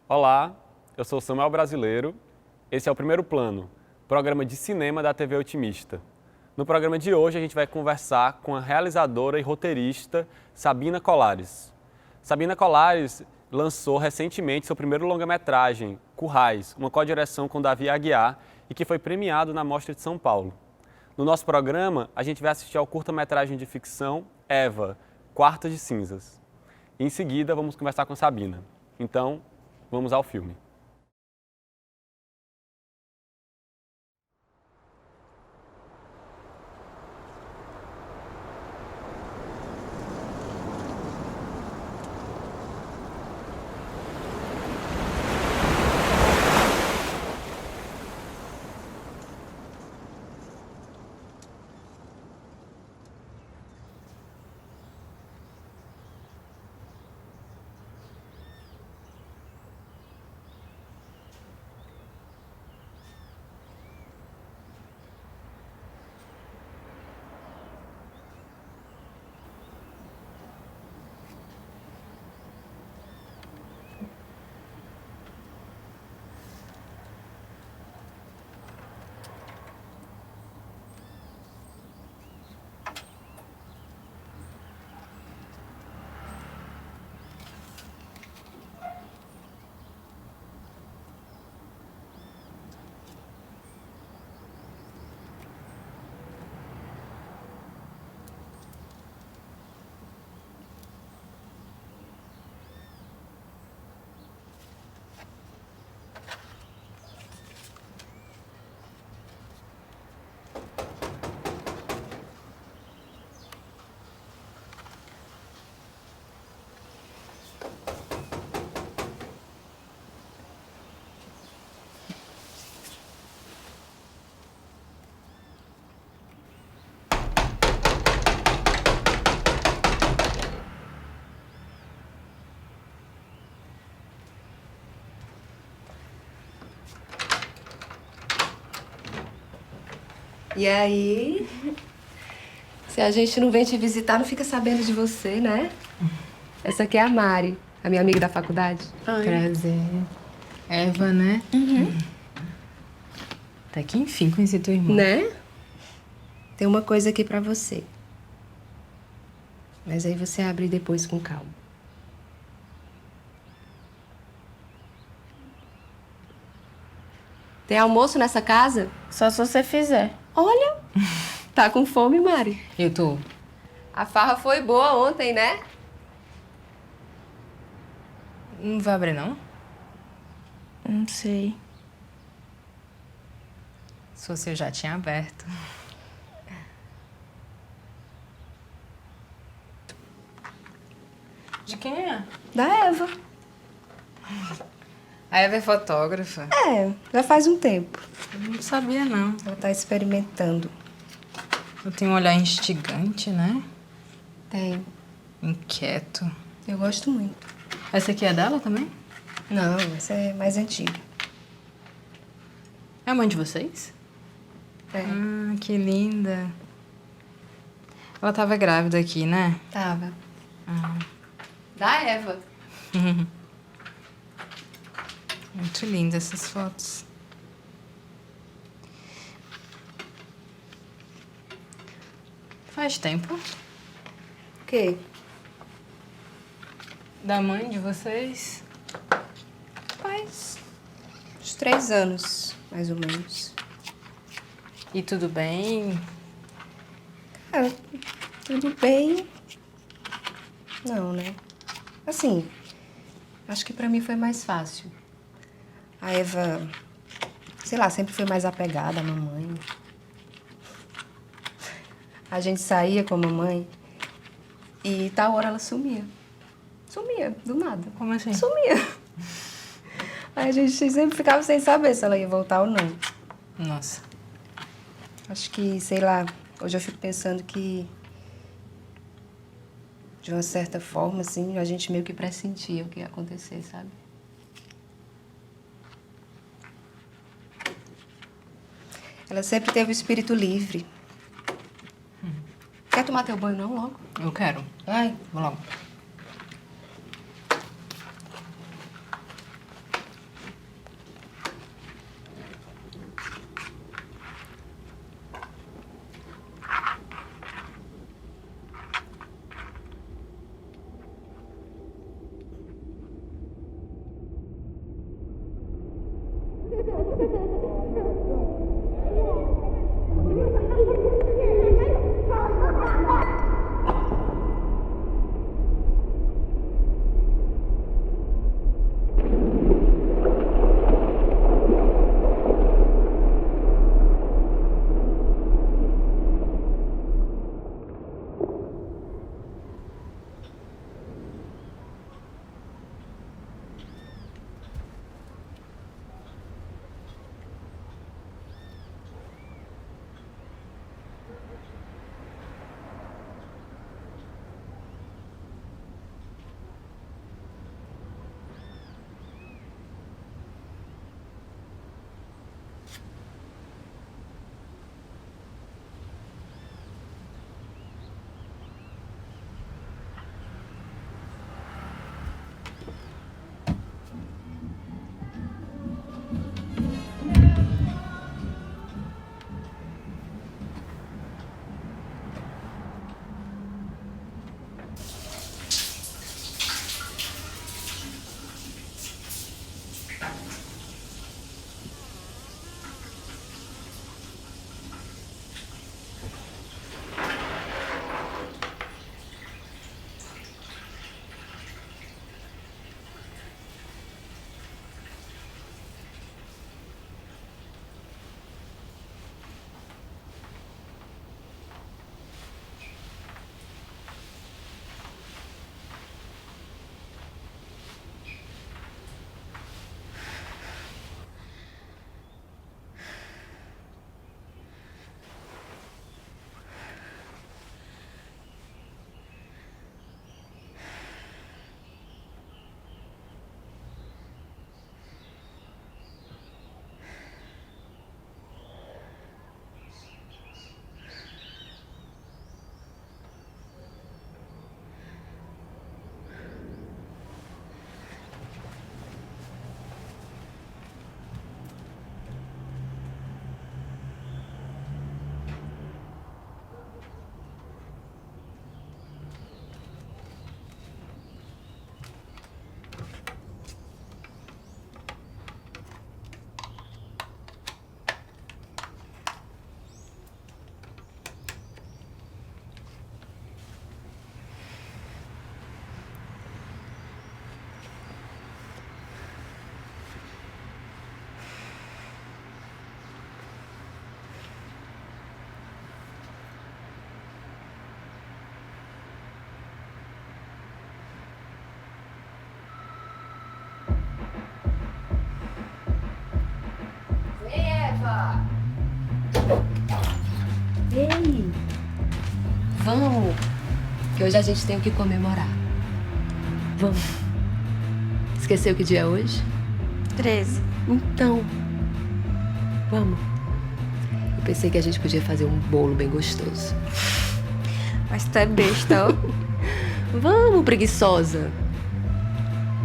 Olá, eu sou Samuel Brasileiro. Esse é o Primeiro Plano, programa de cinema da TV Otimista. No programa de hoje a gente vai conversar com a realizadora e roteirista Sabina Colares. Sabina Colares lançou recentemente seu primeiro longa-metragem, Currais, uma co-direção com Davi Aguiar e que foi premiado na Mostra de São Paulo. No nosso programa, a gente vai assistir ao curta-metragem de ficção Eva, Quarta de Cinzas. E em seguida, vamos conversar com Sabina. Então, vamos ao filme. E aí, se a gente não vem te visitar, não fica sabendo de você, né? Essa aqui é a Mari, a minha amiga da faculdade. Oi. Prazer. Eva, né? Uhum. Até que enfim conheci tua irmã. Né? Tem uma coisa aqui pra você. Mas aí você abre depois com calma. Tem almoço nessa casa? Só se você fizer. Olha, tá com fome, Mari? Eu tô. A farra foi boa ontem, né? Não vai abrir, não? Não sei. Se fosse eu já tinha aberto. De quem é? Da Eva. A Eva é fotógrafa. É, já faz um tempo. Eu não sabia, não. Ela tá experimentando. Eu tenho um olhar instigante, né? Tem. Inquieto. Eu gosto muito. Essa aqui é dela também? Não, essa é mais antiga. É a mãe de vocês? É. Ah, que linda. Ela tava grávida aqui, né? Tava. Ah. Da Eva. Muito lindas essas fotos. Faz tempo? O quê? Da mãe de vocês? Faz uns 3 anos, mais ou menos. E tudo bem? Cara, tudo bem. Não, né? Assim, acho que pra mim foi mais fácil. A Eva, sei lá, sempre foi mais apegada à mamãe. A gente saía com a mamãe e tal hora ela sumia. Sumia, do nada. Como assim? Sumia. Aí a gente sempre ficava sem saber se ela ia voltar ou não. Nossa. Acho que, sei lá, hoje eu fico pensando que, de uma certa forma, assim, a gente meio que pressentia o que ia acontecer, sabe? Ela sempre teve o espírito livre. Quer tomar teu banho não logo? Eu quero. Vai. Vou logo. Ei, vamos, que hoje a gente tem o que comemorar. Vamos. Esqueceu que dia é hoje? 13. Então, vamos. Eu pensei que a gente podia fazer um bolo bem gostoso. Mas tu é besta, ó. Vamos, preguiçosa.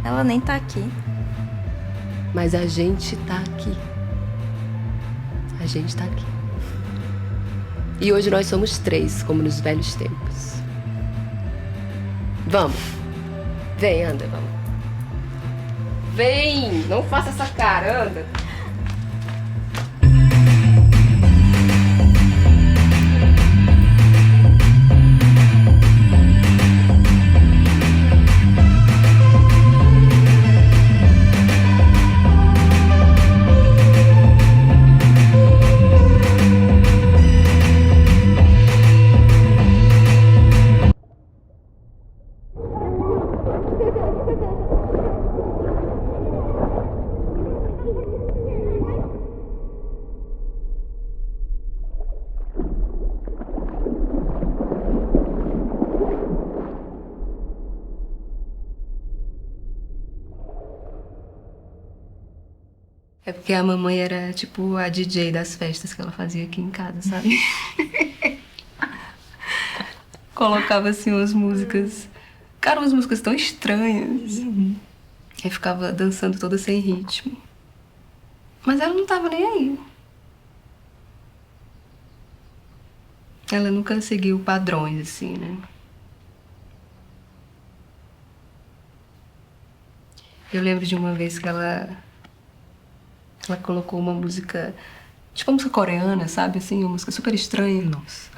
Ela nem tá aqui. Mas a gente tá aqui. A gente tá aqui. E hoje nós somos 3, como nos velhos tempos. Vamos. Vem, anda, vamos. Vem! Não faça essa cara, anda. É porque a mamãe era tipo a DJ das festas que ela fazia aqui em casa, sabe? Colocava assim umas músicas. Cara, umas músicas tão estranhas. Aí ficava dançando toda sem ritmo. Mas ela não tava nem aí. Ela nunca seguiu padrões, assim, né? Eu lembro de uma vez que ela colocou uma música, tipo uma música coreana, sabe? Assim, uma música super estranha. Nossa.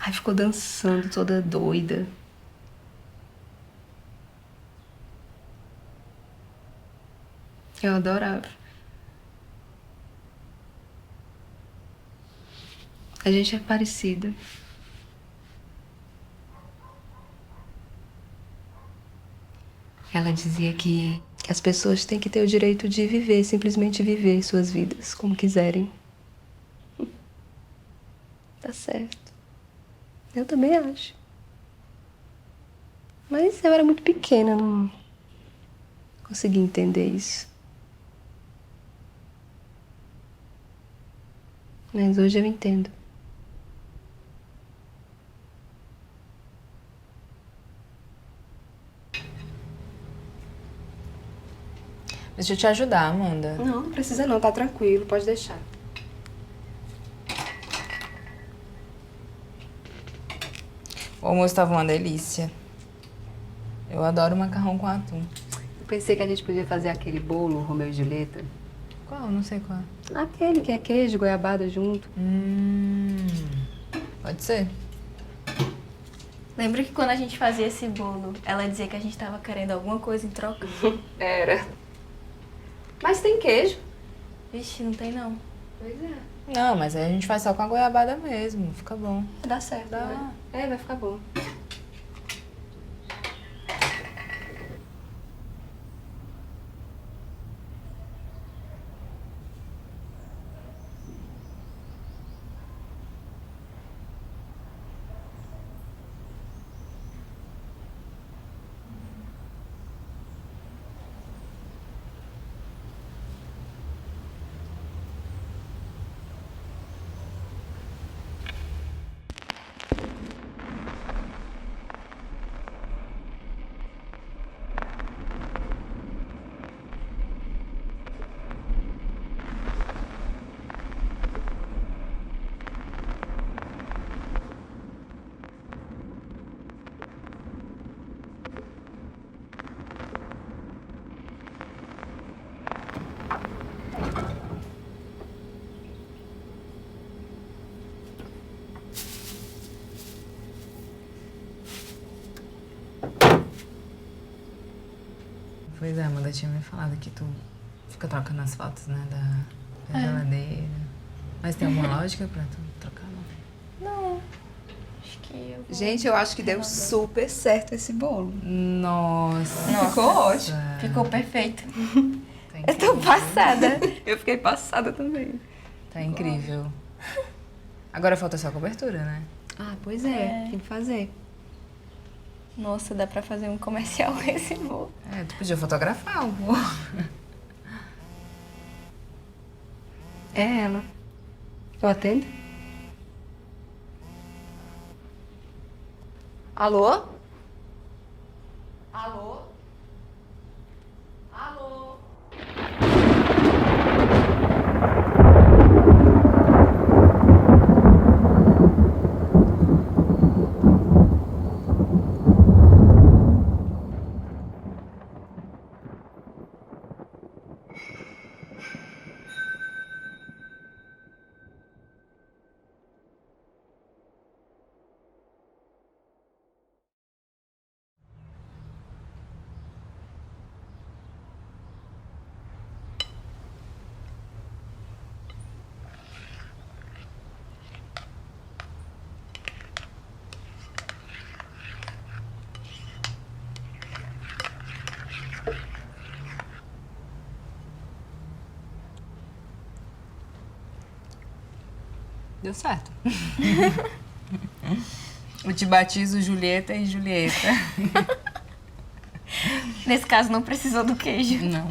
Aí ficou dançando toda doida. Eu adorava. A gente é parecida. Ela dizia que as pessoas têm que ter o direito de viver, simplesmente viver suas vidas como quiserem. Tá certo. Eu também acho. Mas eu era muito pequena, não consegui entender isso. Mas hoje eu entendo. Deixa eu te ajudar, Amanda. Não precisa não, tá tranquilo, pode deixar. O almoço tava uma delícia. Eu adoro macarrão com atum. Eu pensei que a gente podia fazer aquele bolo, Romeu e Julieta. Qual? Não sei qual. Aquele que é queijo, e goiabada junto. Pode ser. Lembra que quando a gente fazia esse bolo, ela dizia que a gente tava querendo alguma coisa em troca? Era. Mas tem queijo. Vixe, não tem não. Pois é. Não, mas aí a gente faz só com a goiabada mesmo. Fica bom. Dá certo, Dá. né? É, vai ficar bom. Pois é, a Amanda tinha me falado que tu fica trocando as fotos, né, da geladeira. Mas tem alguma lógica pra tu trocar? Não. Acho que eu vou... Gente, eu acho que deu super certo esse bolo. Nossa. Ficou ótimo. Ficou perfeito. Tá Eu tô incrível. passada. Eu fiquei passada também. Tá incrível. Agora falta só a cobertura, né? Ah, pois é. Tem que fazer. Nossa, dá pra fazer um comercial com esse bolo. É, tu podia fotografar o bolo. É ela. Eu atendo? Alô? Alô? Alô? Deu certo. Eu te batizo Julieta e Julieta. Nesse caso, não precisou do queijo. Não.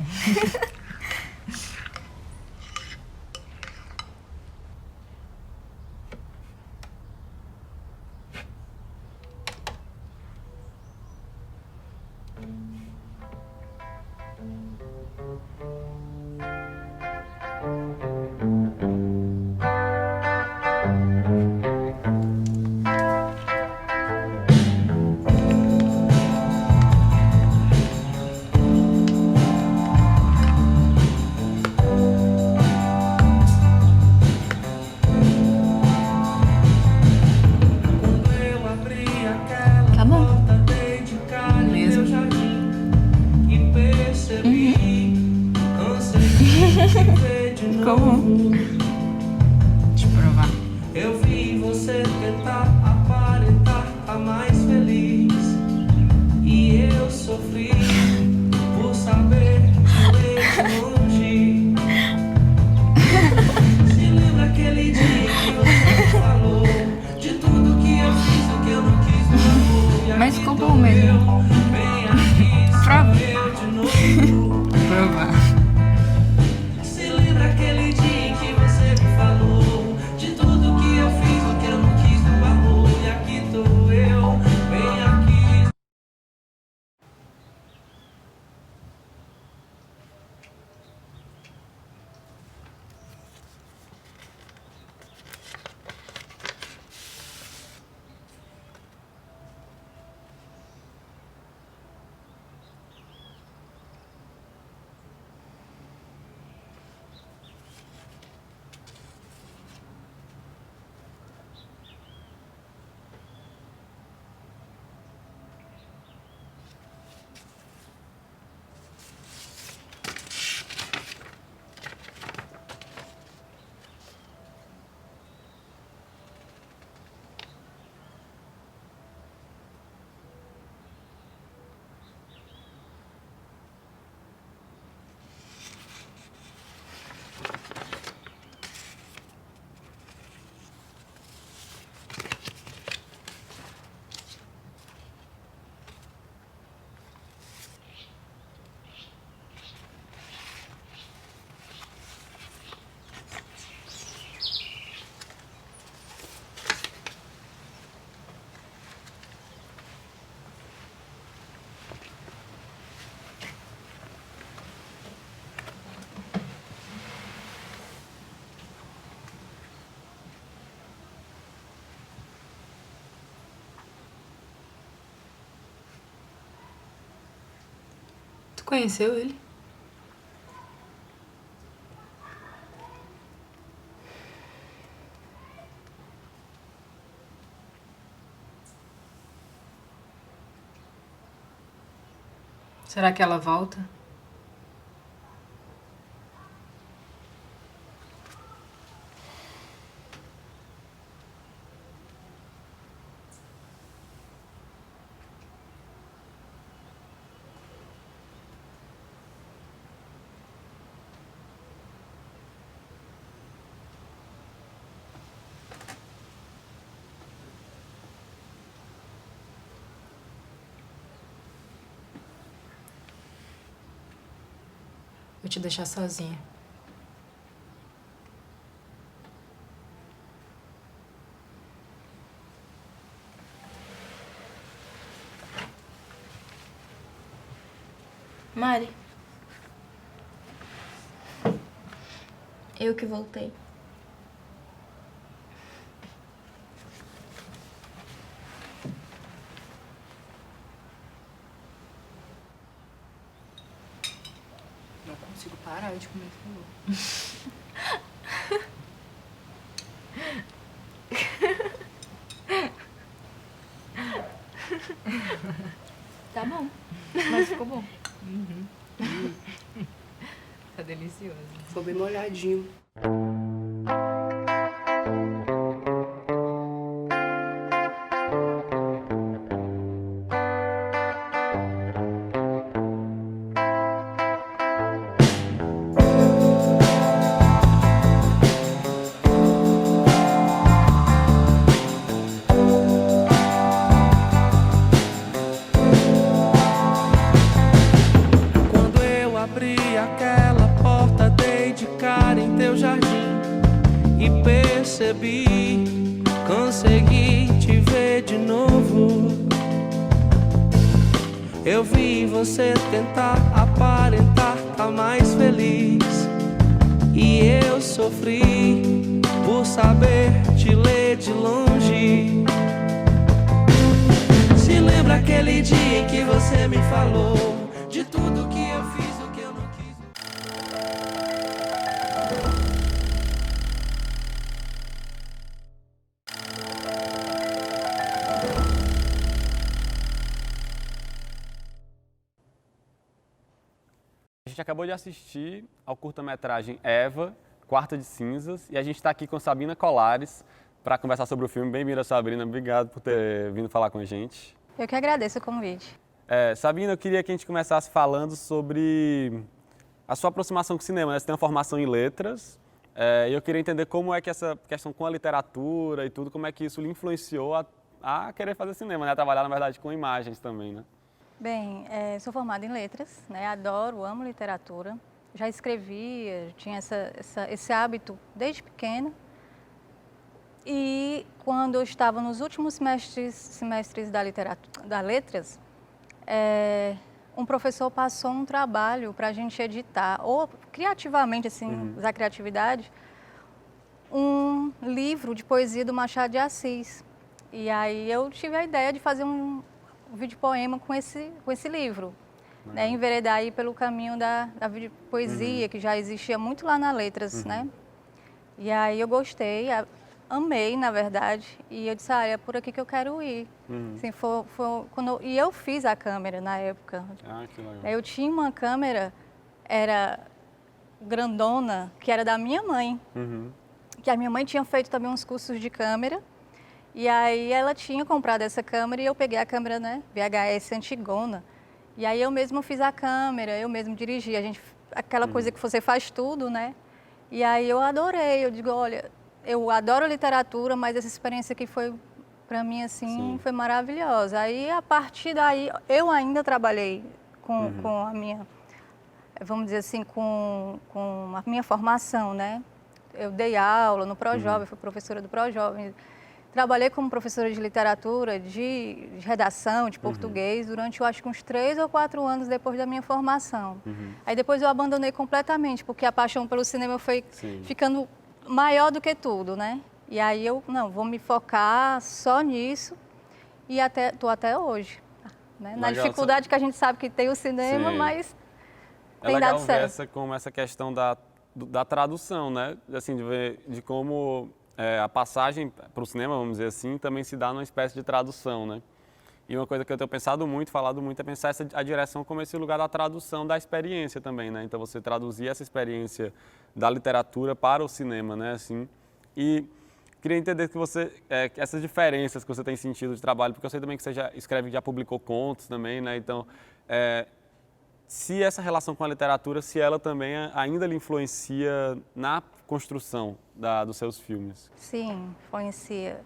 Como? Deixa eu provar. Eu vi você tentar aparentar a mais feliz. E eu sofri por saber que ler de longe. Se lembra aquele dia que você me falou de tudo que eu fiz, o que eu não quis no amor. E Mas aqui ficou tô bom mesmo. eu, bem aqui, só Prova. eu de novo. Vou provar. Se lembra aquele dia que você me falou de tudo que eu fiz, o que eu não quis no amor. E aqui tô eu, bem aqui. Tu conheceu ele? Será que ela volta? Vou te deixar sozinha. Mari. Eu que voltei. Não consigo parar de comer esse Tá bom. Mas ficou bom. Tá delicioso. Ficou bem molhadinho. Quando eu abri aquela porta, dei de cara em teu jardim e percebi, consegui te ver de novo. Eu vi você tentar aparentar tá mais feliz e eu sofri por saber te ler de longe. Se lembra aquele dia em que você me falou de tudo que eu fiz, o que eu não quis. A gente acabou de assistir ao curta-metragem Eva, Quarta de Cinzas, e a gente está aqui com Sabina Colares para conversar sobre o filme. Bem-vinda, Sabrina. Obrigado por ter vindo falar com a gente. Eu que agradeço o convite. Sabina, eu queria que a gente começasse falando sobre a sua aproximação com o cinema, né? Você tem uma formação em letras, e eu queria entender como é que essa questão com a literatura e tudo, como é que isso lhe influenciou a querer fazer cinema, né? A trabalhar, na verdade, com imagens também, né? Bem, sou formada em letras, né? Adoro, amo literatura. Já escrevia, tinha esse hábito desde pequena. E quando eu estava nos últimos semestres da letras, um professor passou um trabalho para a gente editar, ou criativamente, assim, usar criatividade, um livro de poesia do Machado de Assis. E aí eu tive a ideia de fazer um vídeo poema com esse livro, né? Enveredar aí pelo caminho da poesia, que já existia muito lá na letras, né? E aí eu gostei, amei, na verdade, e eu disse, é por aqui que eu quero ir. Assim, e eu fiz a câmera na época. Que legal. Eu tinha uma câmera, era grandona, que era da minha mãe, que a minha mãe tinha feito também uns cursos de câmera, e aí ela tinha comprado essa câmera e eu peguei a câmera, né, VHS antigona, e aí eu mesma fiz a câmera, eu mesma dirigi, aquela coisa que você faz tudo, né, e aí eu adorei, eu digo, olha, eu adoro literatura, mas essa experiência aqui foi, para mim, assim, foi maravilhosa. Aí, a partir daí, eu ainda trabalhei com a minha, vamos dizer assim, com a minha formação, né? Eu dei aula no ProJovem, fui professora do ProJovem. Trabalhei como professora de literatura, de redação, de português, durante, eu acho que uns 3 ou 4 anos depois da minha formação. Aí depois eu abandonei completamente, porque a paixão pelo cinema foi ficando maior do que tudo, né? E aí eu, vou me focar só nisso e tô até hoje, né? Na dificuldade que a gente sabe que tem o cinema, mas tem dado certo. Como essa questão da tradução, né? Assim, de como a passagem para o cinema, vamos dizer assim, também se dá numa espécie de tradução, né? E uma coisa que eu tenho pensado muito, falado muito, é pensar a direção como esse lugar da tradução da experiência também, né? Então, você traduzir essa experiência da literatura para o cinema, né? Assim, e queria entender que essas diferenças que você tem sentido de trabalho, porque eu sei também que você já escreve, já publicou contos também, né? Então, se essa relação com a literatura, se ela também ainda lhe influencia na construção dos seus filmes. Sim, influencia.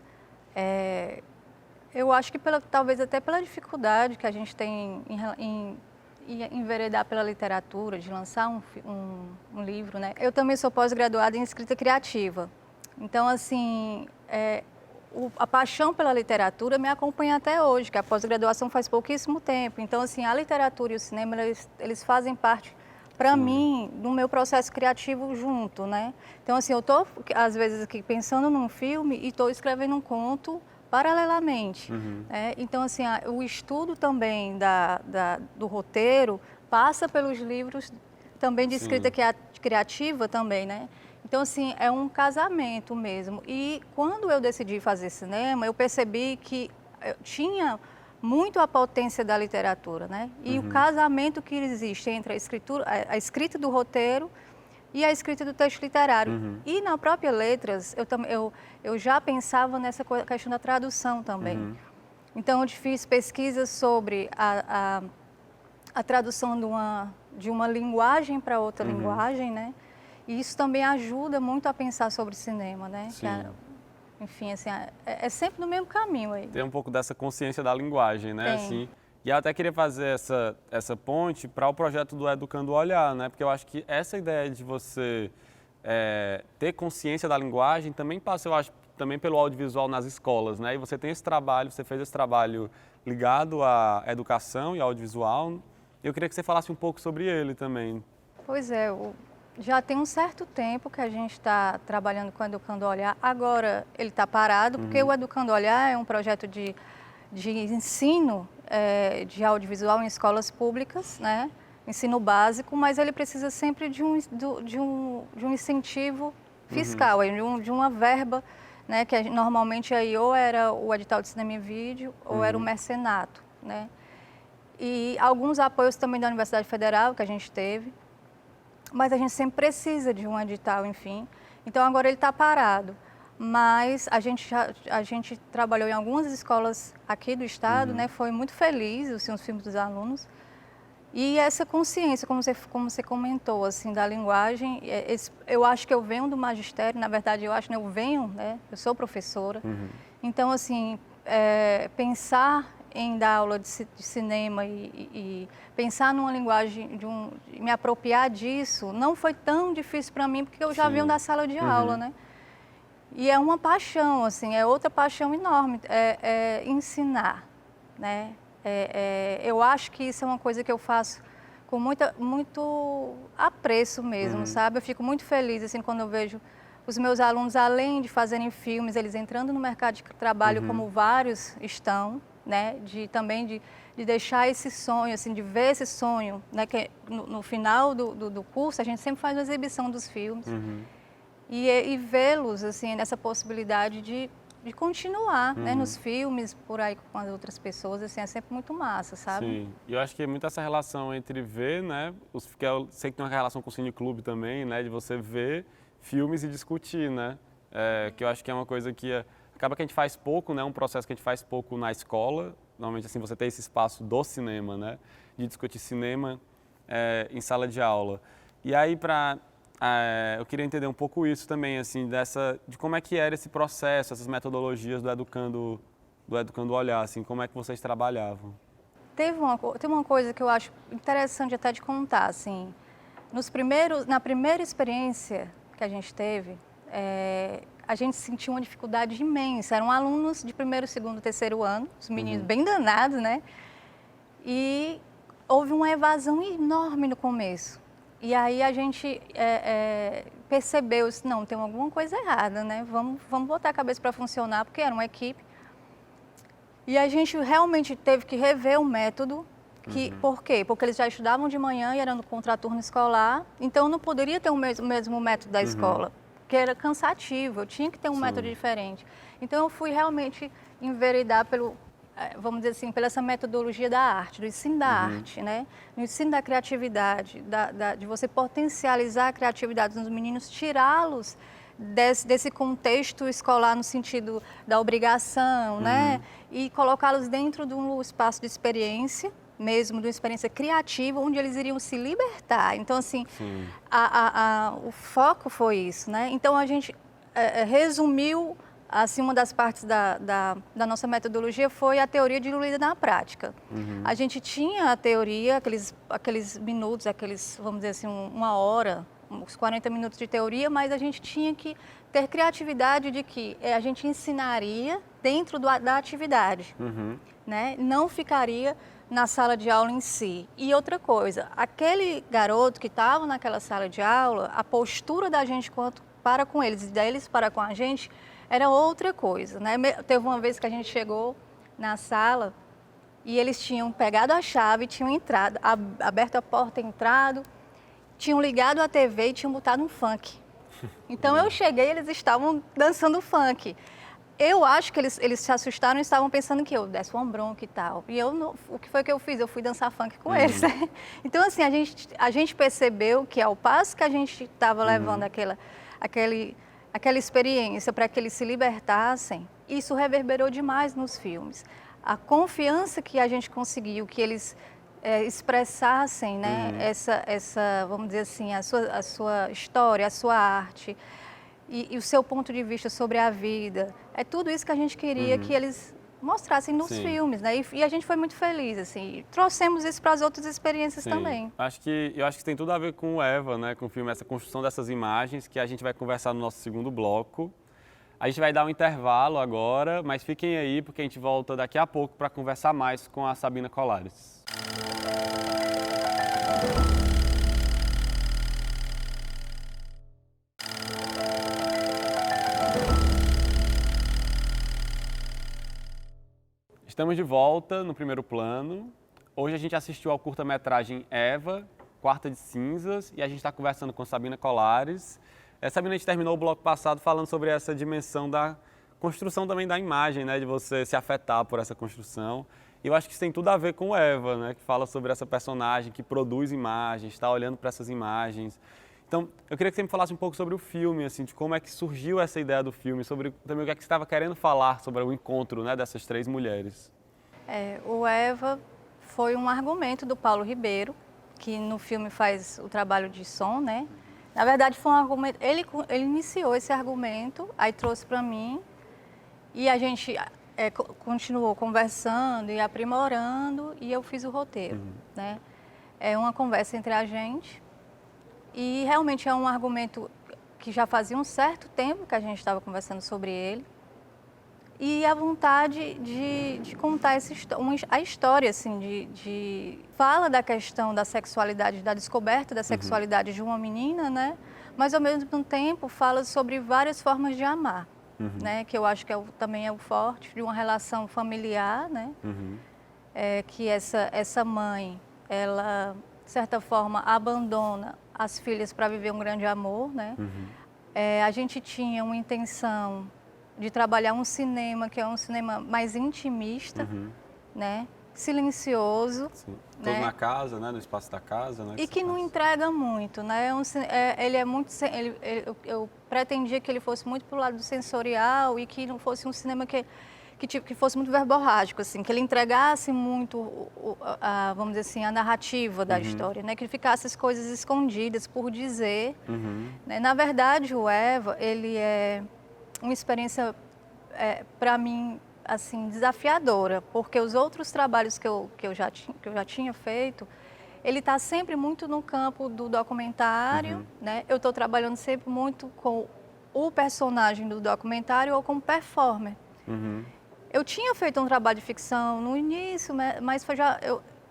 Eu acho que talvez até pela dificuldade que a gente tem em enveredar pela literatura, de lançar um livro, né? Eu também sou pós-graduada em escrita criativa. Então, assim, a paixão pela literatura me acompanha até hoje, que a pós-graduação faz pouquíssimo tempo. Então, assim, a literatura e o cinema, eles fazem parte, para mim, do meu processo criativo junto, né? Então, assim, eu estou, às vezes, aqui pensando num filme e estou escrevendo um conto paralelamente. Então, assim, o estudo também do roteiro passa pelos livros também de escrita criativa também, né? Então, assim, é um casamento mesmo. E quando eu decidi fazer cinema, eu percebi que tinha muito a potência da literatura, né? E o casamento que existe entre a escrita do roteiro e a escrita do texto literário. E na própria letras, eu já pensava nessa questão da tradução também. Então, eu fiz pesquisas sobre a tradução de uma linguagem para outra linguagem, né? E isso também ajuda muito a pensar sobre cinema, né? Enfim, assim, é sempre no mesmo caminho aí. Tem um pouco dessa consciência da linguagem, né? Tem. Assim, e eu até queria fazer essa ponte para o projeto do Educando o Olhar, né? Porque eu acho que essa ideia de você ter consciência da linguagem também passa, eu acho, também pelo audiovisual nas escolas, né? E você tem esse trabalho, você fez esse trabalho ligado à educação e ao audiovisual. Eu queria que você falasse um pouco sobre ele também. Pois é, já tem um certo tempo que a gente está trabalhando com o Educando o Olhar. Agora ele está parado, porque o Educando o Olhar é um projeto de ensino de audiovisual em escolas públicas, né? Ensino básico, mas ele precisa sempre de um incentivo fiscal, de uma verba, né? Que normalmente aí ou era o edital de cinema e vídeo ou era o mecenato, né? E alguns apoios também da Universidade Federal que a gente teve. mas a gente sempre precisa de um edital, enfim. Então agora ele está parado. Mas a gente trabalhou em algumas escolas aqui do estado, né? Foi muito feliz, assim, os filmes dos alunos. E essa consciência, como você comentou, assim, da linguagem, eu acho que eu venho do magistério, na verdade eu acho que eu venho, né? Eu sou professora. Então, assim, pensar em dar aula de cinema e pensar numa linguagem, me apropriar disso, não foi tão difícil para mim, porque eu já venho da sala de aula, né? E é uma paixão, assim, é outra paixão enorme, ensinar, né? Eu acho que isso é uma coisa que eu faço com muito apreço mesmo, sabe? Eu fico muito feliz, assim, quando eu vejo os meus alunos, além de fazerem filmes, eles entrando no mercado de trabalho, como vários estão, né? Também de deixar esse sonho, assim, de ver esse sonho, né? Que no final do curso, a gente sempre faz uma exibição dos filmes. E vê-los, assim, nessa possibilidade de continuar, né, nos filmes, por aí com as outras pessoas, assim, é sempre muito massa, sabe? Sim, e eu acho que é muito essa relação entre ver, né, que eu sei que tem uma relação com o cineclube também, né, de você ver filmes e discutir, né, que eu acho que é uma coisa que acaba que a gente faz pouco, né, um processo que a gente faz pouco na escola, normalmente assim, você tem esse espaço do cinema, né, de discutir cinema em sala de aula. E aí, eu queria entender um pouco isso também, assim, de como é que era esse processo, essas metodologias do Educando Olhar, assim, como é que vocês trabalhavam? Tem uma coisa que eu acho interessante até de contar, assim, na primeira experiência que a gente teve, a gente sentiu uma dificuldade imensa, eram alunos de primeiro, segundo, terceiro ano, os meninos bem danados, né, e houve uma evasão enorme no começo. E aí a gente percebeu, não, tem alguma coisa errada, né? Vamos botar a cabeça para funcionar, porque era uma equipe. E a gente realmente teve que rever o método. Por quê? Porque eles já estudavam de manhã e eram no contraturno escolar, então não poderia ter o mesmo método da escola, porque era cansativo, eu tinha que ter um método diferente. Então eu fui realmente enveredar vamos dizer assim, pela essa metodologia da arte, do ensino da arte, né? No ensino da criatividade, de você potencializar a criatividade dos meninos, tirá-los desse contexto escolar no sentido da obrigação, né? E colocá-los dentro de um espaço de experiência, mesmo de uma experiência criativa, onde eles iriam se libertar. Então, assim, o foco foi isso, né? Então, a gente resumiu. Assim, uma das partes da nossa metodologia foi a teoria diluída na prática. A gente tinha a teoria, aqueles minutos, vamos dizer assim, uma hora, uns 40 minutos de teoria, mas a gente tinha que ter criatividade de que a gente ensinaria dentro da atividade, né? Não ficaria na sala de aula em si. E outra coisa, aquele garoto que estava naquela sala de aula, a postura da gente para com eles e deles para com a gente, era outra coisa, né? Teve uma vez que a gente chegou na sala e eles tinham pegado a chave, tinham entrado, aberto a porta, entrado, tinham ligado a TV e tinham botado um funk. Então eu cheguei, eles estavam dançando funk. Eu acho que eles se assustaram e estavam pensando que eu desse uma bronca e tal. E o que foi que eu fiz? Eu fui dançar funk com eles, né? Então, assim, a gente percebeu que ao passo que a gente estava levando aquela experiência para que eles se libertassem, isso reverberou demais nos filmes. A confiança que a gente conseguiu, que eles expressassem, né, vamos dizer assim, a sua história, a sua arte e o seu ponto de vista sobre a vida. É tudo isso que a gente queria que eles mostrassem nos filmes, né? E a gente foi muito feliz, assim. Trouxemos isso para as outras experiências também. Eu acho que tem tudo a ver com o Eva, né? Com o filme, essa construção dessas imagens que a gente vai conversar no nosso segundo bloco. A gente vai dar um intervalo agora, mas fiquem aí porque a gente volta daqui a pouco para conversar mais com a Sabina Colares. Estamos de volta no primeiro plano. Hoje a gente assistiu ao curta-metragem Eva, Quarta de Cinzas, e a gente está conversando com Sabina Colares. Sabina, a gente terminou o bloco passado falando sobre essa dimensão da construção também da imagem, né, de você se afetar por essa construção. E eu acho que isso tem tudo a ver com Eva, né, que fala sobre essa personagem que produz imagens, está olhando para essas imagens. Então, eu queria que você me falasse um pouco sobre o filme, assim, de como é que surgiu essa ideia do filme, sobre também o que é que você estava querendo falar sobre o encontro, né, dessas 3 mulheres. O Eva foi um argumento do Paulo Ribeiro, que no filme faz o trabalho de som, né? Na verdade, foi um argumento. Ele iniciou esse argumento, aí trouxe para mim, e a gente continuou conversando e aprimorando, e eu fiz o roteiro, né? É uma conversa entre a gente, e realmente é um argumento que já fazia um certo tempo que a gente estava conversando sobre ele, e a vontade de contar a história, assim, fala da questão da sexualidade, da descoberta da sexualidade de uma menina, né? Mas, ao mesmo tempo, fala sobre várias formas de amar, né? Que eu acho que também é o forte de uma relação familiar, né? Que essa mãe, ela, de certa forma, abandona as filhas para viver um grande amor, né? A gente tinha uma intenção de trabalhar um cinema que é um cinema mais intimista, né? Silencioso. Sim. Né? Todo na casa, né? No espaço da casa, né? E que não entrega muito, né? Ele é muito... eu pretendia que ele fosse muito pro lado do sensorial e que não fosse um cinema que fosse muito verborrágico, assim, que ele entregasse muito, vamos dizer assim, a narrativa da história, né? Que ficasse as coisas escondidas por dizer. Né? Na verdade, o Eva, ele é uma experiência, para mim, assim, desafiadora, porque os outros trabalhos que eu já tinha feito, ele está sempre muito no campo do documentário, né? Eu estou trabalhando sempre muito com o personagem do documentário ou como performer. Eu tinha feito um trabalho de ficção no início, mas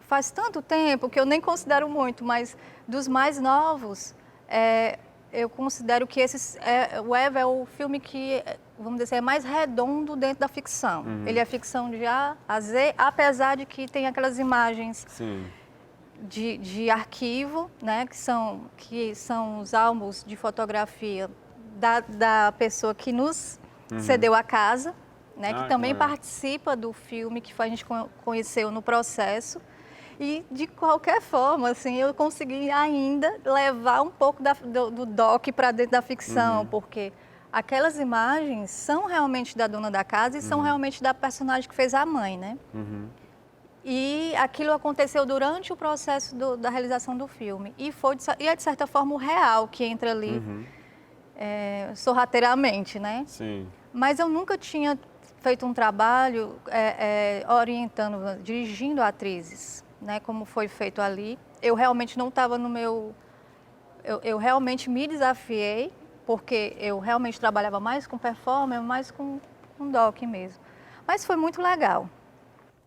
faz tanto tempo que eu nem considero muito, mas dos mais novos, eu considero que o Eva é o filme que, vamos dizer, é mais redondo dentro da ficção. Ele é ficção de A a Z, apesar de que tem aquelas imagens de arquivo, né, que são os álbuns de fotografia da pessoa que nos cedeu a casa, né, que também participa do filme, que a gente conheceu no processo. E, de qualquer forma, assim, eu consegui ainda levar um pouco do doc para dentro da ficção, porque aquelas imagens são realmente da dona da casa e são realmente da personagem que fez a mãe, né? E aquilo aconteceu durante o processo da realização do filme. E é, de certa forma, o real que entra ali sorrateiramente, né? Sim. Mas eu nunca tinha feito um trabalho orientando, dirigindo atrizes, né, como foi feito ali. Eu realmente não estava no meu... Eu realmente me desafiei, porque eu realmente trabalhava mais com performance, mais com doc mesmo. Mas foi muito legal.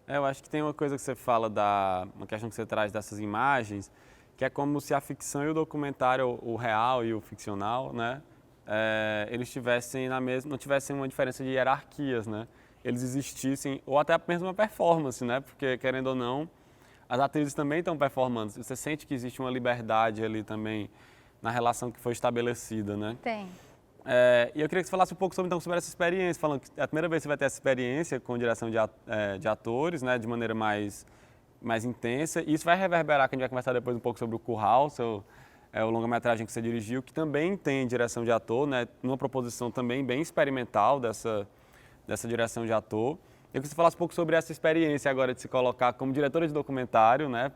Eu acho que tem uma coisa que você fala, uma questão que você traz dessas imagens, que é como se a ficção e o documentário, o real e o ficcional, né, eles tivessem não tivessem uma diferença de hierarquias, né? Eles existissem, ou até mesmo uma performance, né? Porque, querendo ou não, as atrizes também estão performando. Você sente que existe uma liberdade ali também na relação que foi estabelecida, né? Tem. E eu queria que você falasse um pouco sobre essa experiência, falando que é a primeira vez que você vai ter essa experiência com direção de atores, né, de maneira mais intensa. E isso vai reverberar, que a gente vai conversar depois um pouco sobre o Curral, o longa-metragem que você dirigiu, que também tem direção de ator, né, numa proposição também bem experimental dessa direção de ator. Eu queria que você falasse um pouco sobre essa experiência agora de se colocar como diretora de documentário, né,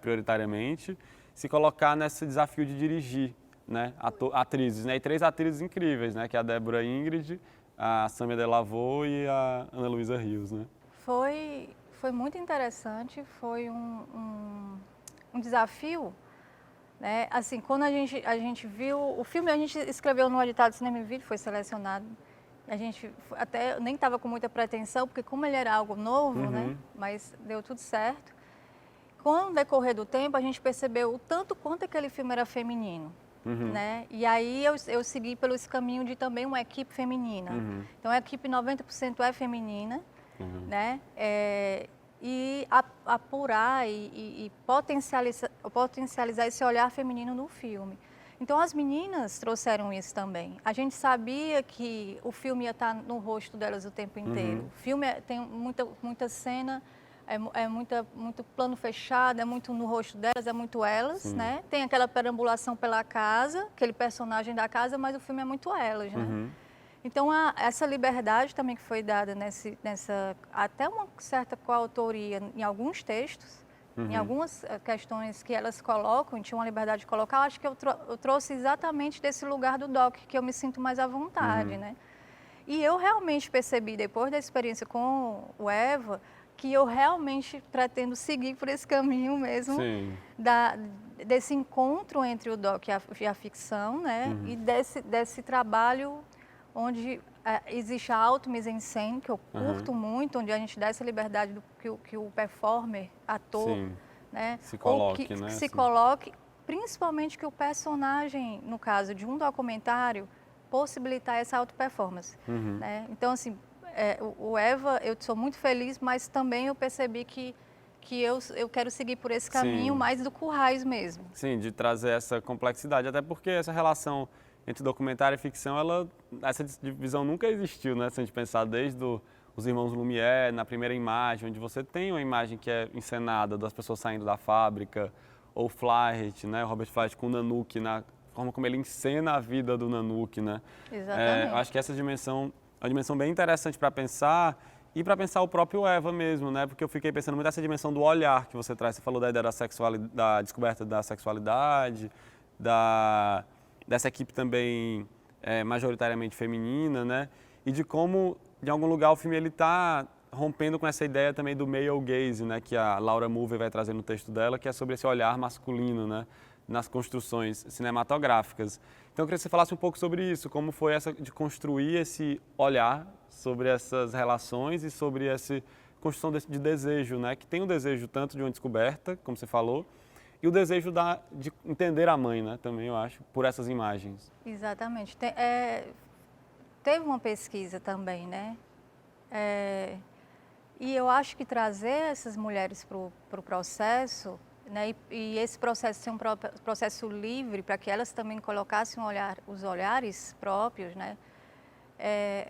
prioritariamente, se colocar nesse desafio de dirigir, né, atrizes, né, e 3 atrizes incríveis, né, que é a Débora Ingrid, a Samia Delavaux e a Ana Luísa Rios, né? Foi muito interessante, foi um desafio, né? Assim, quando a gente viu o filme, a gente escreveu no editado Cinema e Vídeo, foi selecionado. A gente até nem estava com muita pretensão, porque como ele era algo novo, né? Mas deu tudo certo. Com o decorrer do tempo, a gente percebeu o tanto quanto aquele filme era feminino. Né? E aí eu segui pelo esse caminho de também uma equipe feminina. Então a equipe 90% é feminina, né? E apurar e potencializar esse olhar feminino no filme. Então as meninas trouxeram isso também. A gente sabia que o filme ia estar no rosto delas o tempo inteiro. O filme tem muita cena muito plano fechado, é muito no rosto delas, é muito elas, né? Tem aquela perambulação pela casa, aquele personagem da casa, mas o filme é muito elas, né? Então, essa liberdade também que foi dada nessa até uma certa coautoria em alguns textos, em algumas questões que elas colocam, tinha uma liberdade de colocar, eu acho que eu trouxe exatamente desse lugar do doc, que eu me sinto mais à vontade, né? E eu realmente percebi, depois da experiência com o Eva, que eu realmente pretendo seguir por esse caminho mesmo, desse encontro entre o doc e a ficção, né? E desse trabalho onde existe a auto-mise-en-scène, que eu curto muito, onde a gente dá essa liberdade que o performer, ator, né? Se coloque, que né? se coloque, principalmente que o personagem, no caso de um documentário, possibilitar essa auto-performance, né? Então, assim, o Eva, eu sou muito feliz, mas também eu percebi que eu quero seguir por esse caminho mais do Currais mesmo. Sim, de trazer essa complexidade, até porque essa relação entre documentário e ficção, essa divisão nunca existiu, né? Se a gente pensar desde os Irmãos Lumière, na primeira imagem, onde você tem uma imagem que é encenada das pessoas saindo da fábrica, ou Flaherty, né? O Robert Flaherty com o Nanook, na forma como ele encena a vida do Nanook, né? Exatamente. Eu acho que essa dimensão é uma dimensão bem interessante para pensar e para pensar o próprio Eva mesmo, né? Porque eu fiquei pensando muito nessa dimensão do olhar que você traz. Você falou da ideia da descoberta da sexualidade, dessa equipe também majoritariamente feminina, né? E de como, de algum lugar, o filme está rompendo com essa ideia também do male gaze, né? Que a Laura Mulvey vai trazer no texto dela, que é sobre esse olhar masculino, né? Nas construções cinematográficas. Então, eu queria que você falasse um pouco sobre isso, como foi essa de construir esse olhar sobre essas relações e sobre essa construção de desejo, né? Que tem um desejo tanto de uma descoberta, como você falou, e o desejo de entender a mãe, né? Também, eu acho, por essas imagens. Exatamente. Teve uma pesquisa também, né? E eu acho que trazer essas mulheres para o processo, né? E esse processo ser um processo livre, para que elas também colocassem os olhares próprios, né?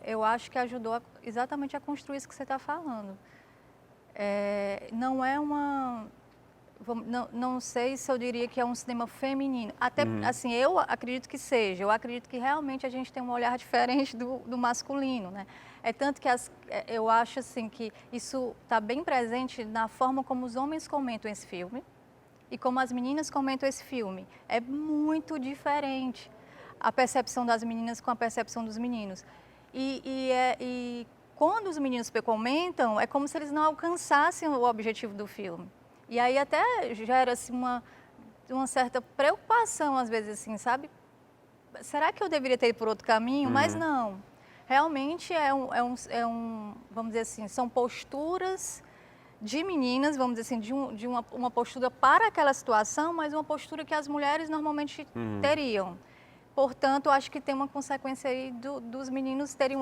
Eu acho que ajudou exatamente a construir isso que você está falando. Não é uma... Não sei se eu diria que é um cinema feminino. Até, assim, eu acredito que seja. Eu acredito que realmente a gente tem um olhar diferente do masculino, né? É tanto que eu acho, assim, que isso está bem presente na forma como os homens comentam esse filme e como as meninas comentam esse filme. É muito diferente a percepção das meninas com a percepção dos meninos. E quando os meninos comentam, é como se eles não alcançassem o objetivo do filme. E aí até gera-se uma certa preocupação, às vezes, assim, sabe? Será que eu deveria ter ido por outro caminho? Mas não. Realmente vamos dizer assim, são posturas de meninas, vamos dizer assim, de uma postura para aquela situação, mas uma postura que as mulheres normalmente teriam. Portanto, acho que tem uma consequência aí dos meninos terem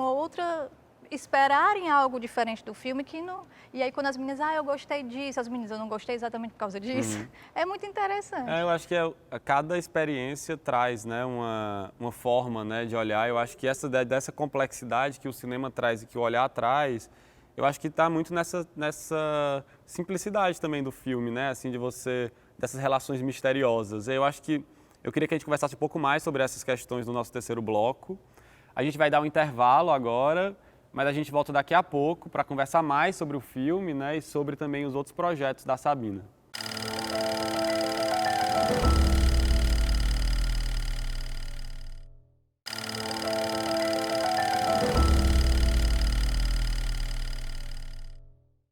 esperarem algo diferente do filme que não... E aí quando as meninas, eu gostei disso, as meninas, eu não gostei exatamente por causa disso. É muito interessante. Eu acho que cada experiência traz, né, uma forma, né, de olhar. Eu acho que dessa complexidade que o cinema traz e que o olhar traz, eu acho que está muito nessa simplicidade também do filme, né, assim, dessas relações misteriosas. Eu queria que a gente conversasse um pouco mais sobre essas questões no nosso terceiro bloco. A gente vai dar um intervalo agora, mas a gente volta daqui a pouco para conversar mais sobre o filme, né, e sobre também os outros projetos da Sabina.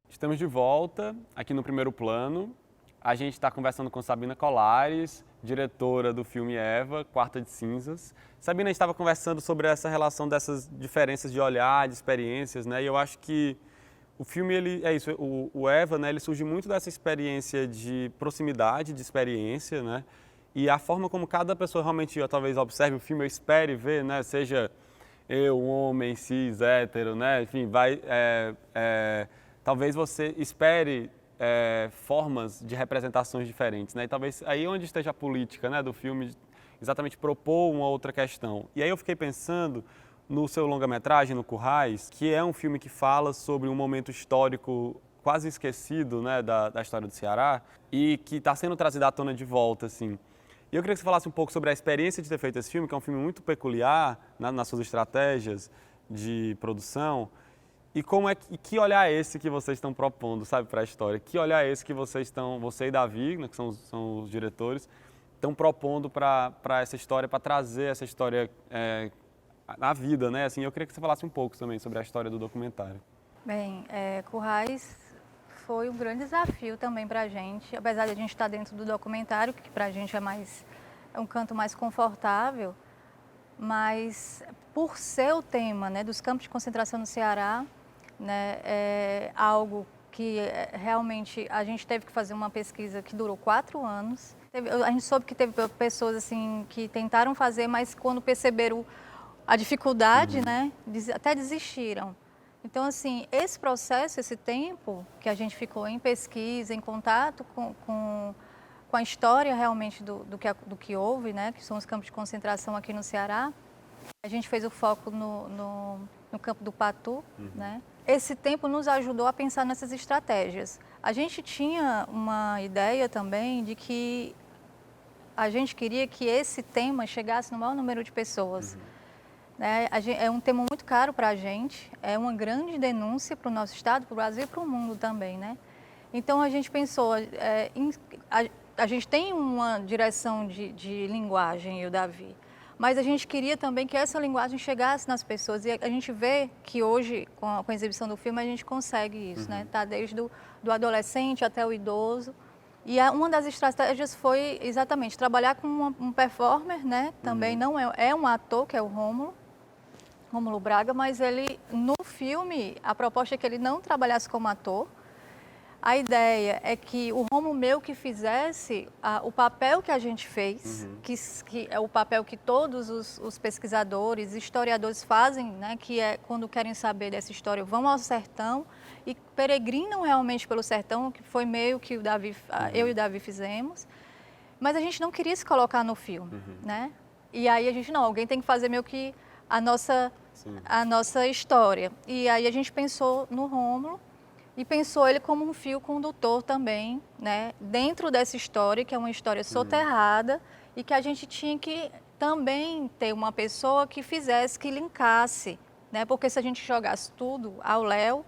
Estamos de volta aqui no Primeiro Plano. A gente está conversando com Sabina Colares, diretora do filme Eva, Quarta de Cinzas. Sabina, a gente estava conversando sobre essa relação dessas diferenças de olhar, de experiências, né? E eu acho que o filme, o Eva, né, ele surge muito dessa experiência de proximidade, de experiência, né? E a forma como cada pessoa realmente, talvez, observe o filme, eu espere ver, né? Seja eu, um homem, cis, hétero, né? Enfim, talvez você espere formas de representações diferentes, né? E talvez aí onde esteja a política, né, do filme, exatamente propor uma outra questão. E aí eu fiquei pensando no seu longa-metragem, no Currais, que é um filme que fala sobre um momento histórico quase esquecido, né, da história do Ceará e que está sendo trazido à tona de volta, assim. E eu queria que você falasse um pouco sobre a experiência de ter feito esse filme, que é um filme muito peculiar nas suas estratégias de produção. E que olhar é esse que vocês estão propondo, sabe, para a história? Que olhar é esse que você e Davi, né, que são os diretores, estão propondo para essa história, para trazer essa história na vida, né? Assim, eu queria que você falasse um pouco também sobre a história do documentário. Bem, Currais foi um grande desafio também para a gente, apesar de a gente estar dentro do documentário, que para a gente é um canto mais confortável, mas por ser o tema, né, dos campos de concentração no Ceará, né, é algo que realmente a gente teve que fazer uma pesquisa que durou 4 anos. A gente soube que teve pessoas assim que tentaram fazer, mas quando perceberam a dificuldade, né, até desistiram. Então, assim, esse processo, esse tempo que a gente ficou em pesquisa, em contato com a história realmente do que houve, né, que são os campos de concentração aqui no Ceará, a gente fez o foco no campo do Patu, né? Esse tempo nos ajudou a pensar nessas estratégias. A gente tinha uma ideia também de que a gente queria que esse tema chegasse no maior número de pessoas. Né? É um tema muito caro para a gente, é uma grande denúncia para o nosso estado, para o Brasil e para o mundo também, né? Então a gente pensou, a gente tem uma direção de linguagem, eu e o Davi, mas a gente queria também que essa linguagem chegasse nas pessoas e a gente vê que hoje, com a exibição do filme, a gente consegue isso, né? Tá desde do adolescente até o idoso. E uma das estratégias foi exatamente trabalhar com um performer, né? Também não é um ator, que é o Rômulo Braga, mas ele, no filme, a proposta é que ele não trabalhasse como ator. A ideia é que o Rômulo meio que fizesse o papel que a gente fez, que é o papel que todos os pesquisadores, historiadores fazem, né, que é quando querem saber dessa história, vão ao sertão e peregrinam realmente pelo sertão, que foi meio que eu e o Davi fizemos. Mas a gente não queria se colocar no filme, né? E aí a gente, alguém tem que fazer meio que a nossa história. E aí a gente pensou no Rômulo, e pensou ele como um fio condutor também, né, dentro dessa história, que é uma história soterrada, e que a gente tinha que também ter uma pessoa que fizesse, que linkasse, né, porque se a gente jogasse tudo ao léu,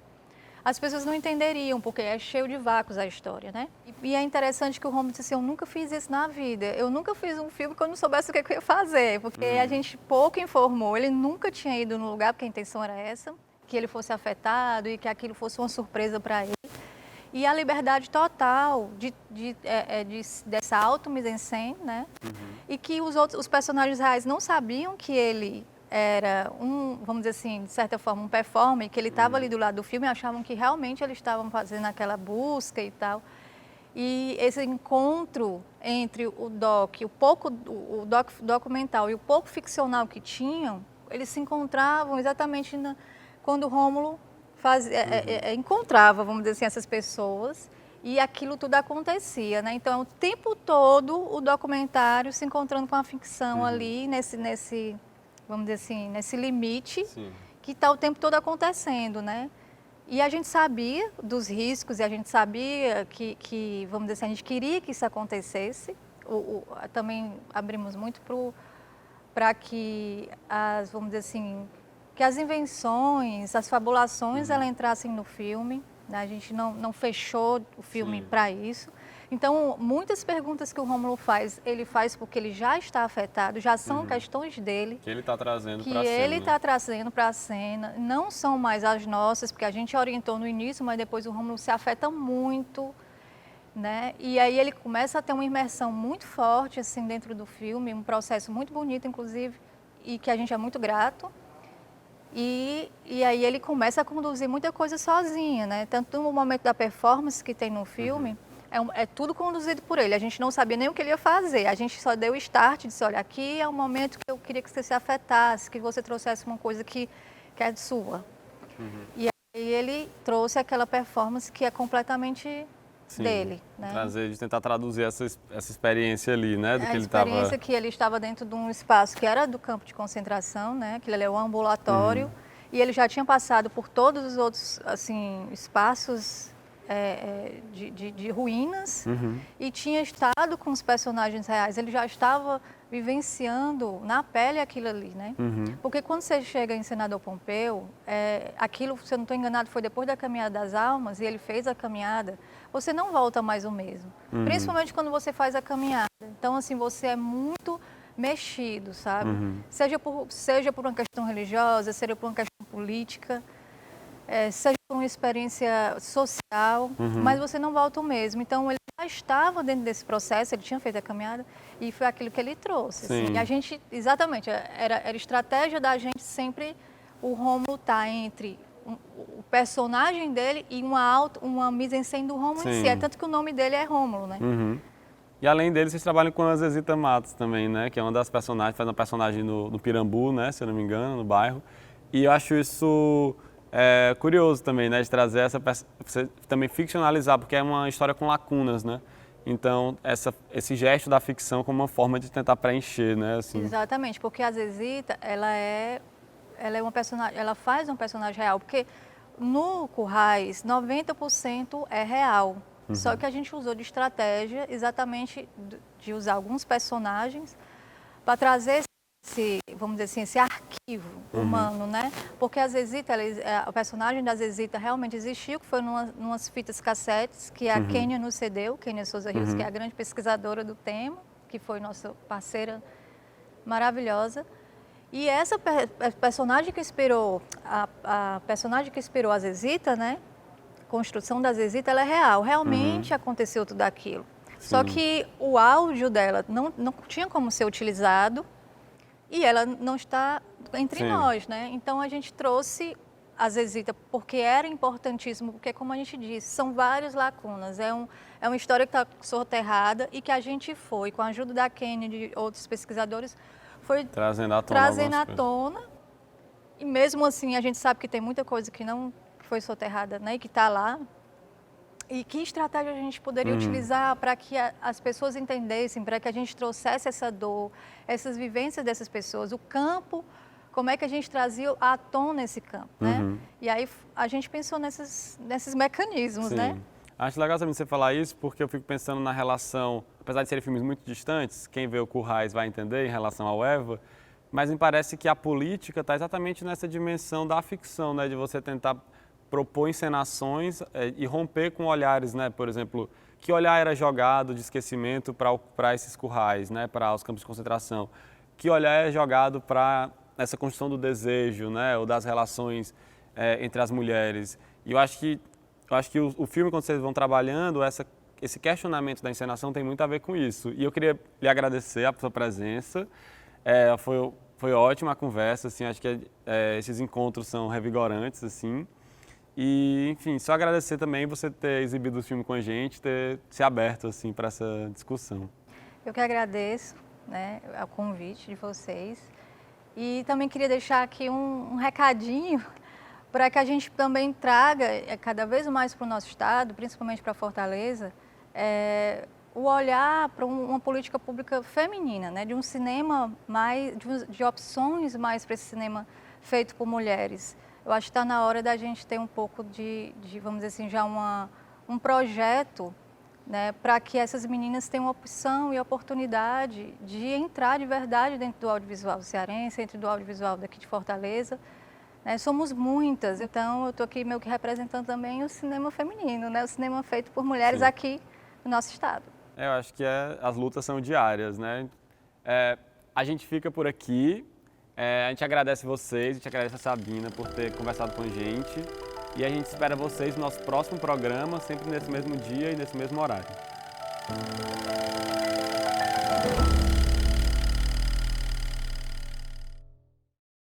as pessoas não entenderiam, porque é cheio de vácuos a história, né? E é interessante que o Rômulo disse assim, eu nunca fiz isso na vida, eu nunca fiz um filme que eu não soubesse o que eu ia fazer, porque a gente pouco informou, ele nunca tinha ido no lugar, porque a intenção era essa, que ele fosse afetado e que aquilo fosse uma surpresa para ele. E a liberdade total dessa auto-mise-en-scène, né? E que os personagens reais não sabiam que ele era vamos dizer assim, de certa forma, um performer, que ele estava ali do lado do filme e achavam que realmente eles estavam fazendo aquela busca e tal. E esse encontro entre o documental e o pouco ficcional que tinham, eles se encontravam exatamente quando o Rômulo encontrava, vamos dizer assim, essas pessoas e aquilo tudo acontecia, né? Então, o tempo todo o documentário se encontrando com a ficção ali, vamos dizer assim, nesse limite que está o tempo todo acontecendo, né? E a gente sabia dos riscos e a gente sabia que vamos dizer assim, a gente queria que isso acontecesse. Também abrimos muito para que vamos dizer assim, que as invenções, as fabulações, elas entrassem no filme, né? A gente não fechou o filme para isso. Então, muitas perguntas que o Rômulo faz, ele faz porque ele já está afetado, já são questões dele. Que ele está trazendo para a cena. Que ele está trazendo para a cena, não são mais as nossas, porque a gente orientou no início, mas depois o Rômulo se afeta muito, né? E aí ele começa a ter uma imersão muito forte, assim, dentro do filme, um processo muito bonito, inclusive, e que a gente é muito grato. E aí ele começa a conduzir muita coisa sozinho, né? Tanto no momento da performance que tem no filme, é tudo conduzido por ele. A gente não sabia nem o que ele ia fazer. A gente só deu o start, disse, olha, aqui é um momento que eu queria que você se afetasse, que você trouxesse uma coisa que é sua. E aí ele trouxe aquela performance que é completamente dele, né? De tentar traduzir essa experiência ali, né? A experiência que ele estava dentro de um espaço que era do campo de concentração, né? Aquilo ali é um ambulatório. E ele já tinha passado por todos os outros, assim, espaços de ruínas e tinha estado com os personagens reais. Ele já estava vivenciando na pele aquilo ali, né? Porque quando você chega em Senador Pompeu, aquilo, se eu não estou enganado, foi depois da Caminhada das Almas e ele fez a caminhada, você não volta mais o mesmo. Principalmente quando você faz a caminhada. Então, assim, você é muito mexido, sabe? Seja por uma questão religiosa, seja por uma questão política, seja por uma experiência social, mas você não volta o mesmo. Então, ele já estava dentro desse processo, ele tinha feito a caminhada e foi aquilo que ele trouxe. Assim. E a gente, exatamente, era estratégia da gente sempre o Rômulo estar entre o personagem dele e uma mise-en-scène do Rômulo em si. É tanto que o nome dele é Rômulo, né? E além dele, vocês trabalham com a Zezita Matos também, né? Que é uma das personagens, faz uma personagem no Pirambu, né? Se eu não me engano, no bairro. E eu acho isso curioso também, né? De trazer você também ficcionalizar, porque é uma história com lacunas, né? Então, esse gesto da ficção como uma forma de tentar preencher, né? Assim. Exatamente, porque a Zezita, ela é uma personagem, ela faz um personagem real, porque no Currais, 90% é real. Só que a gente usou de estratégia exatamente de usar alguns personagens para trazer vamos dizer assim, esse arquivo humano, né? Porque a Zezita, o personagem da Zezita realmente existiu, que foi numas fitas cassetes que a Kênia nos cedeu, Kênia Souza Rios, que é a grande pesquisadora do tema, que foi nossa parceira maravilhosa. E essa personagem que inspirou, a personagem que inspirou a Zezita, né? A construção da Zezita, ela é real. Realmente aconteceu tudo aquilo. Só que o áudio dela não tinha como ser utilizado e ela não está entre nós, né? Então, a gente trouxe a Zezita porque era importantíssimo, porque, como a gente disse, são várias lacunas. É uma história que está soterrada e que a gente foi, com a ajuda da Kênia e de outros pesquisadores, foi trazendo à tona. E mesmo assim, a gente sabe que tem muita coisa que não foi soterrada, né, e que está lá. E que estratégia a gente poderia utilizar para que as pessoas entendessem, para que a gente trouxesse essa dor, essas vivências dessas pessoas, o campo, como é que a gente trazia à tona esse campo, né? E aí a gente pensou nesses mecanismos, né? Acho legal também você falar isso, porque eu fico pensando na relação, apesar de serem filmes muito distantes, quem vê o Currais vai entender em relação ao Eva, mas me parece que a política está exatamente nessa dimensão da ficção, né, de você tentar propor encenações e romper com olhares, né? Por exemplo, que olhar era jogado de esquecimento para esses currais, né? Para os campos de concentração? Que olhar é jogado para essa construção do desejo, né? Ou das relações entre as mulheres? E eu acho que o filme, quando vocês vão trabalhando, esse questionamento da encenação tem muito a ver com isso. E eu queria lhe agradecer a sua presença. Foi ótima a conversa, assim, acho que esses encontros são revigorantes, assim. E, enfim, só agradecer também você ter exibido o filme com a gente, ter se aberto, assim, para essa discussão. Eu que agradeço, né, o convite de vocês. E também queria deixar aqui um recadinho para que a gente também traga cada vez mais para o nosso estado, principalmente para Fortaleza, o olhar para uma política pública feminina, né, de um cinema mais, de opções mais para esse cinema feito por mulheres. Eu acho que está na hora da gente ter um pouco de vamos dizer assim, já um projeto, né, para que essas meninas tenham opção e oportunidade de entrar de verdade dentro do audiovisual cearense, dentro do audiovisual daqui de Fortaleza. Né, somos muitas, então eu estou aqui meio que representando também o cinema feminino, né, o cinema feito por mulheres aqui no nosso estado. Eu acho que as lutas são diárias, né? A gente fica por aqui. A gente agradece vocês, a gente agradece a Sabina por ter conversado com a gente e a gente espera vocês no nosso próximo programa, sempre nesse mesmo dia e nesse mesmo horário.